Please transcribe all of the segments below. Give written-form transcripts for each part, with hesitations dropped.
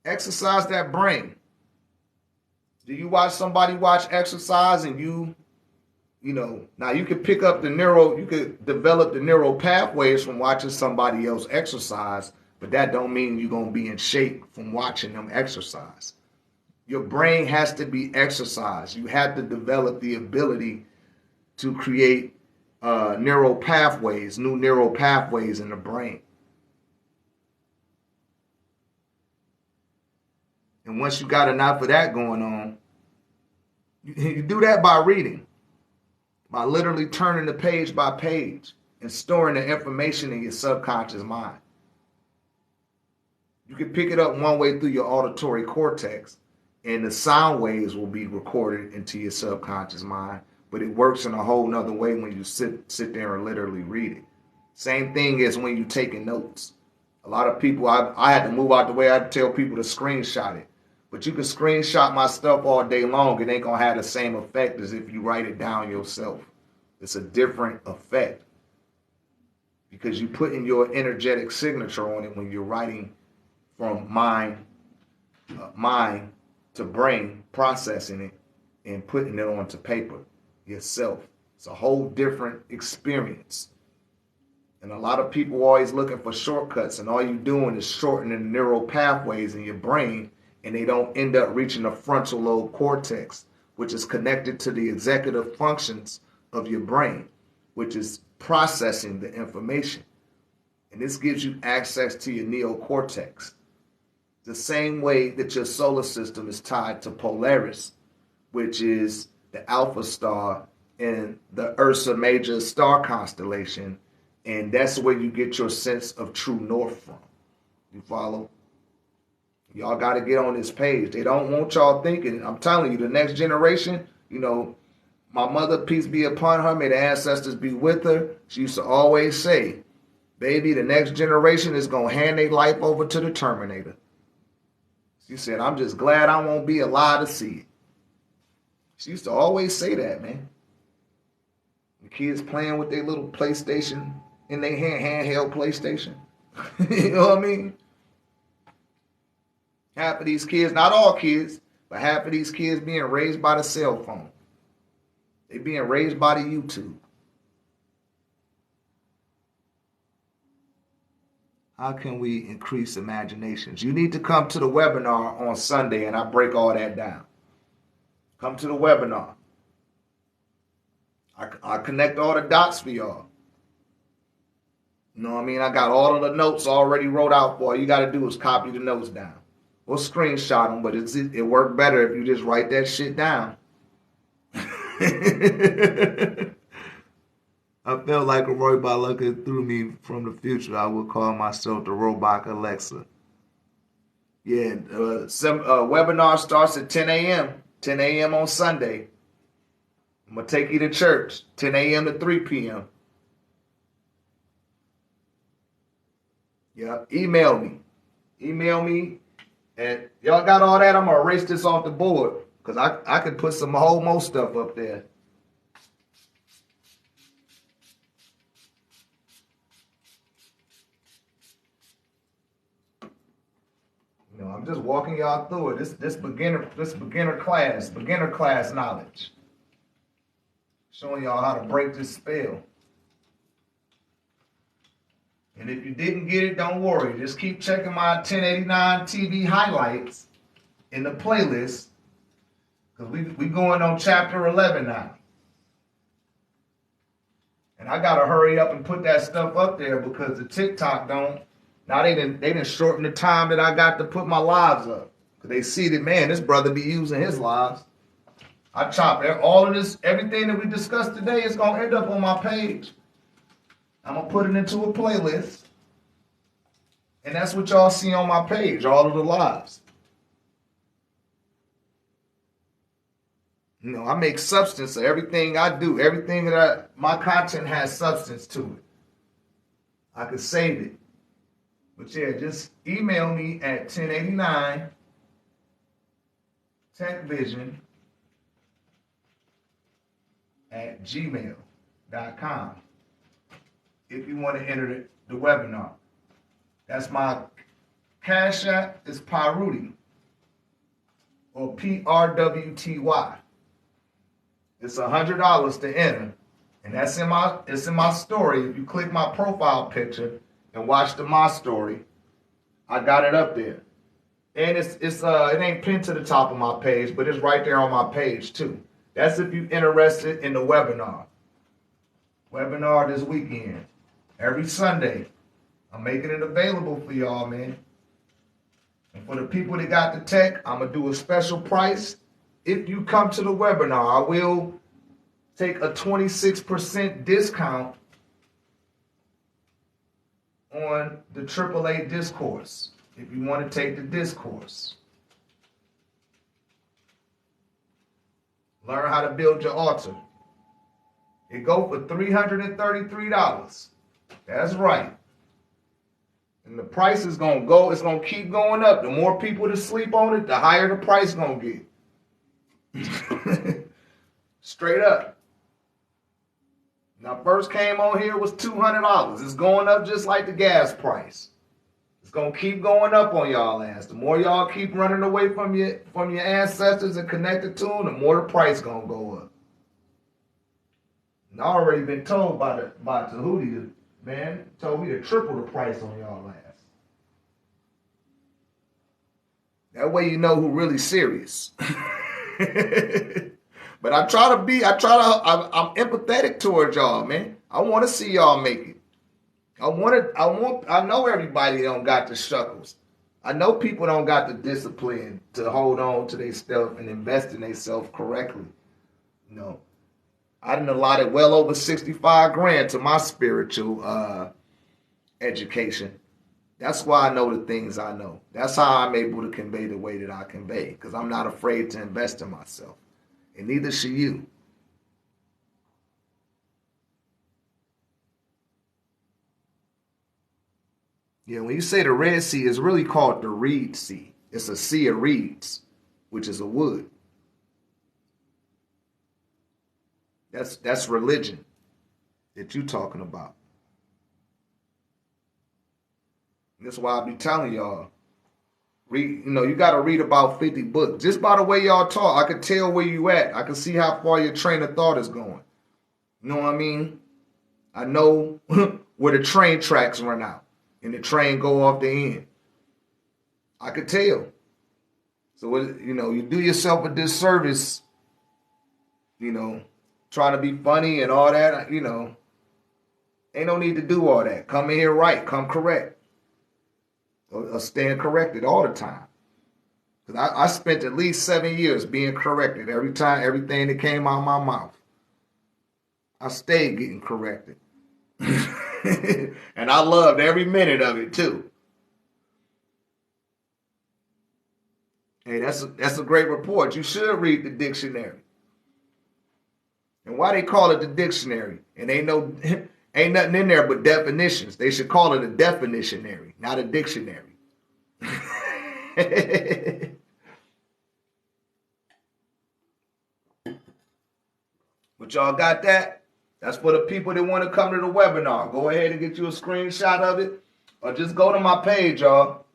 Exercise that brain. Do you watch somebody watch exercise and now you could pick up you could develop the neural pathways from watching somebody else exercise, but that don't mean you're going to be in shape from watching them exercise. Your brain has to be exercised. You have to develop the ability to create new neural pathways in the brain. And once you got enough of that going on, you do that by reading, by literally turning the page by page and storing the information in your subconscious mind. You can pick it up one way through your auditory cortex, and the sound waves will be recorded into your subconscious mind, but it works in a whole nother way when you sit there and literally read it. Same thing as when you're taking notes. A lot of people, I had to move out the way. I tell people to screenshot it. But you can screenshot my stuff all day long. It ain't going to have the same effect as if you write it down yourself. It's a different effect because you put in your energetic signature on it when you're writing from mind to brain, processing it and putting it onto paper yourself. It's a whole different experience. And a lot of people are always looking for shortcuts, and all you're doing is shortening the neural pathways in your brain, and they don't end up reaching the frontal lobe cortex, which is connected to the executive functions of your brain, which is processing the information. And this gives you access to your neocortex. The same way that your solar system is tied to Polaris, which is the Alpha star in the Ursa Major star constellation, and that's where you get your sense of true north from. You follow? Y'all got to get on this page. They don't want y'all thinking. I'm telling you, the next generation, my mother, peace be upon her, may the ancestors be with her. She used to always say, baby, the next generation is going to hand their life over to the Terminator. She said, I'm just glad I won't be alive to see it. She used to always say that, man. The kids playing with their little PlayStation in their handheld PlayStation. You know what I mean? Half of these kids, not all kids, but half of these kids being raised by the cell phone. They being raised by the YouTube. How can we increase imaginations? You need to come to the webinar on Sunday, and I break all that down. Come to the webinar. I connect all the dots for y'all. You know what I mean? I got all of the notes already wrote out for you. All you got to do is copy the notes down. Or screenshot them, but it worked better if you just write that shit down. I felt like a robot looking through me from the future. I would call myself the robot Alexa. Yeah, webinar starts at 10 a.m. 10 a.m. on Sunday. I'm going to take you to church, 10 a.m. to 3 p.m. Yeah, email me. And y'all got all that? I'm going to erase this off the board because I could put some whole more stuff up there. I'm just walking y'all through it. This beginner class knowledge. Showing y'all how to break this spell. And if you didn't get it, don't worry. Just keep checking my 1089 TV highlights in the playlist. Because we going on chapter 11 now. And I got to hurry up and put that stuff up there because the TikTok don't. Now they didn't shorten the time that I got to put my lives up. Because they see that, man, this brother be using his lives. I chop all of this, everything that we discussed today is going to end up on my page. I'm going to put it into a playlist. And that's what y'all see on my page, all of the lives. I make substance of everything I do. Everything my content has substance to it. I could save it. But yeah, just email me at 1089 techvision@gmail.com if you want to enter the webinar. That's my Cash App is Pyrwty, or PRWTY. It's $100 to enter, and that's it's in my story. If you click my profile picture and watch my story, I got it up there. And it ain't pinned to the top of my page, but it's right there on my page too. That's if you're interested in the webinar. Webinar this weekend, every Sunday. I'm making it available for y'all, man. And for the people that got the tech, I'm gonna do a special price. If you come to the webinar, I will take a 26% discount on the AAA discourse. If you want to take the discourse, learn how to build your altar. It go for $333. That's right. And the price is gonna go. It's gonna keep going up. The more people that sleep on it, the higher the price gonna get. Straight up. When I first came on here, it was $200. It's going up just like the gas price. It's gonna keep going up on y'all ass. The more y'all keep running away from your ancestors and connected to them, the more the price gonna go up. And I already been told by Tahuti, man, told me to triple the price on y'all ass. That way you know who really serious. But I'm empathetic towards y'all, man. I want to see y'all make it. I know everybody don't got the shuckles. I know people don't got the discipline to hold on to their stuff and invest in themselves correctly. You know, I done allotted well over 65 grand to my spiritual education. That's why I know the things I know. That's how I'm able to convey the way that I convey, because I'm not afraid to invest in myself. And neither should you. Yeah, when you say the Red Sea, it's really called the Reed Sea. It's a sea of reeds, which is a wood. That's religion that you talking about. And that's why I be telling y'all, you got to read about 50 books. Just by the way y'all talk, I can tell where you at. I can see how far your train of thought is going. You know what I mean? I know where the train tracks run out and the train go off the end. I could tell. So, you do yourself a disservice, trying to be funny and all that, ain't no need to do all that. Come in here right, come correct. Or stand corrected all the time. Because I spent at least 7 years being corrected every time, everything that came out of my mouth. I stayed getting corrected. And I loved every minute of it too. Hey, that's a great report. You should read the dictionary. And why they call it the dictionary? And ain't nothing in there but definitions. They should call it a definitionary, not a dictionary. But y'all got that? That's for the people that want to come to the webinar. Go ahead and get you a screenshot of it. Or just go to my page, y'all.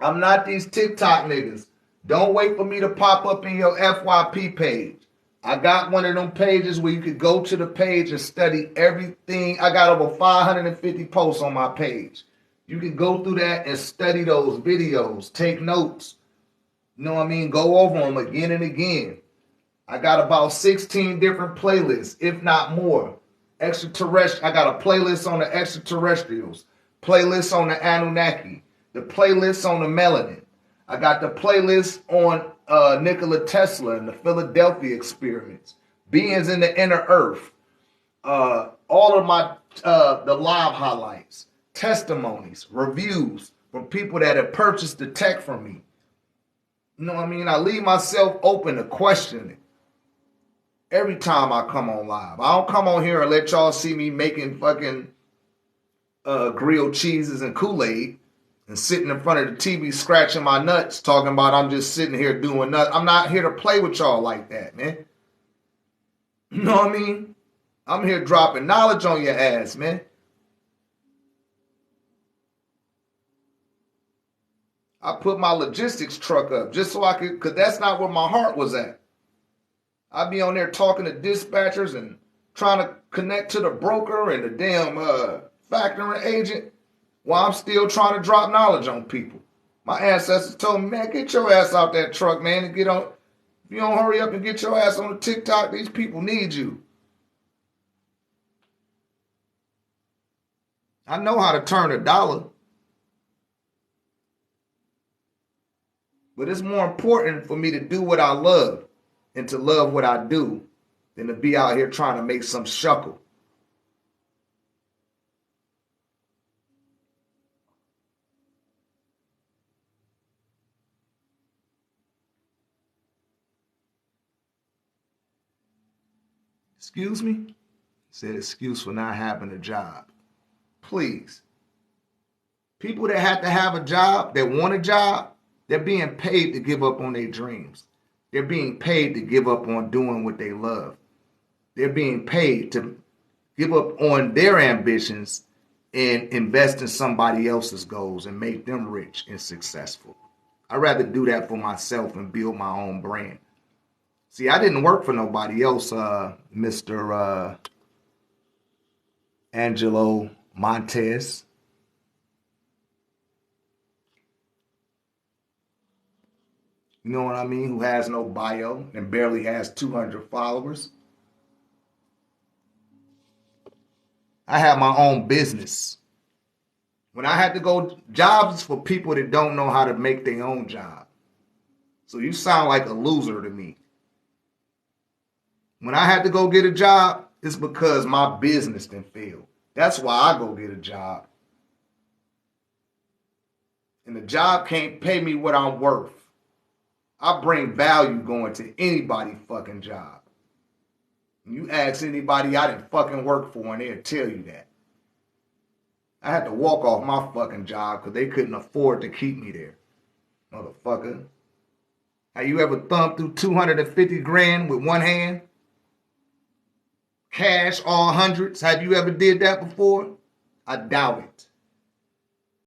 I'm not these TikTok niggas. Don't wait for me to pop up in your FYP page. I got one of them pages where you could go to the page and study everything. I got over 550 posts on my page. You can go through that and study those videos. Take notes. You know what I mean? Go over them again and again. I got about 16 different playlists, if not more. Extraterrestrial. I got a playlist on the extraterrestrials. Playlist on the Anunnaki. The playlist on the melanin. I got the playlist on Nikola Tesla and the Philadelphia experiments. Beings in the inner earth. All of my the live highlights. Testimonies. Reviews from people that have purchased the tech from me. You know what I mean? I leave myself open to questioning every time I come on live. I don't come on here and let y'all see me making fucking grilled cheeses and Kool-Aid and sitting in front of the TV scratching my nuts talking about I'm just sitting here doing nothing. I'm not here to play with y'all like that, man. You know what I mean? I'm here dropping knowledge on your ass, man. I put my logistics truck up just so I could, because that's not where my heart was at. I'd be on there talking to dispatchers and trying to connect to the broker and the damn factoring agent while I'm still trying to drop knowledge on people. My ancestors told me, man, get your ass out that truck, man, and get on. If you don't hurry up and get your ass on the TikTok, these people need you. I know how to turn a dollar. But it's more important for me to do what I love and to love what I do than to be out here trying to make some shuckle. Excuse me? He said excuse for not having a job. Please. People that have to have a job, that want a job, they're being paid to give up on their dreams. They're being paid to give up on doing what they love. They're being paid to give up on their ambitions and invest in somebody else's goals and make them rich and successful. I'd rather do that for myself and build my own brand. See, I didn't work for nobody else, Mr. Angelo Montez. You know what I mean? Who has no bio and barely has 200 followers. I have my own business. When I had to go, jobs for people that don't know how to make their own job. So you sound like a loser to me. When I had to go get a job, it's because my business didn't fail. That's why I go get a job. And the job can't pay me what I'm worth. I bring value going to anybody fucking job. You ask anybody I didn't fucking work for and they'll tell you that. I had to walk off my fucking job because they couldn't afford to keep me there. Motherfucker. Have you ever thumbed through 250 grand with one hand? Cash, all hundreds. Have you ever did that before? I doubt it.